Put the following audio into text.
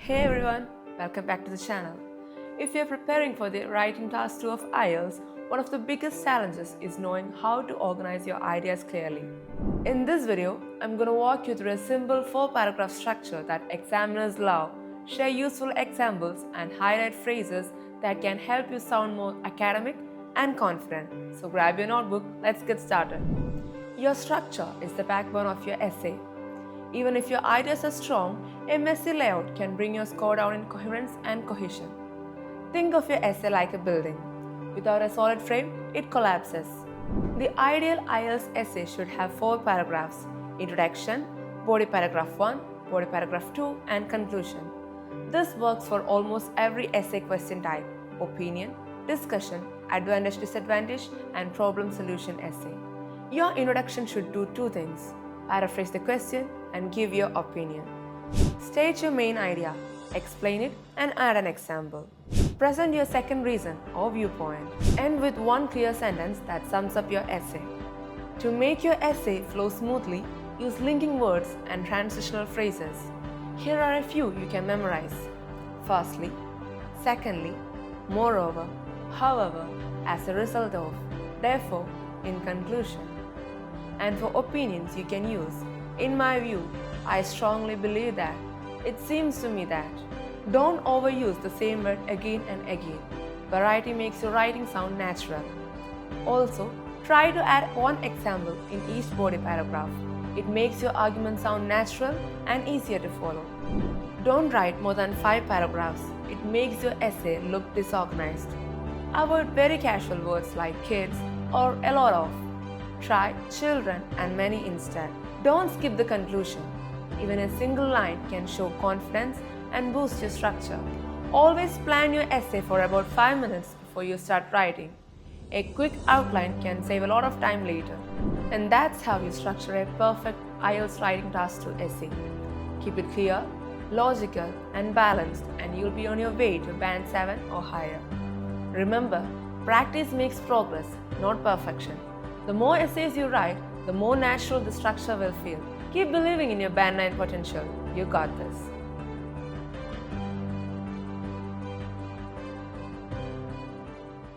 Hey everyone, welcome back to the channel. If you're preparing for the writing task 2 of IELTS, one of the biggest challenges is knowing how to organize your ideas clearly. In this video, I'm going to walk you through a simple 4-paragraph structure that examiners love, share useful examples, and highlight phrases that can help you sound more academic and confident. So grab your notebook, let's get started. Your structure is the backbone of your essay. Even if your ideas are strong, a messy layout can bring your score down in coherence and cohesion. Think of your essay like a building. Without a solid frame, it collapses. The ideal IELTS essay should have 4 paragraphs: introduction, body paragraph 1, body paragraph 2, and conclusion. This works for almost every essay question type: opinion, discussion, advantage, disadvantage, and problem solution essay. Your introduction should do 2 things: paraphrase the question and give your opinion. State your main idea, explain it, and add an example. Present your second reason or viewpoint. End with one clear sentence that sums up your essay. To make your essay flow smoothly, use linking words and transitional phrases. Here are a few you can memorize. Firstly, secondly, moreover, however, as a result of, therefore, in conclusion. And for opinions, you can use: in my view, I strongly believe that, it seems to me that. Don't overuse the same word again and again. Variety makes your writing sound natural. Also, try to add one example in each body paragraph. It makes your argument sound natural and easier to follow. Don't write more than 5 paragraphs. It makes your essay look disorganized. Avoid very casual words like kids or a lot of. Try children and many instead. Don't skip the conclusion. Even a single line can show confidence and boost your structure. Always plan your essay for about 5 minutes before you start writing. A quick outline can save a lot of time later. And that's how you structure a perfect IELTS writing task 2 essay. Keep it clear, logical, and balanced, and you'll be on your way to band 7 or higher. Remember, practice makes progress, not perfection. The more essays you write, the more natural the structure will feel. Keep believing in your band 9 potential. You got this.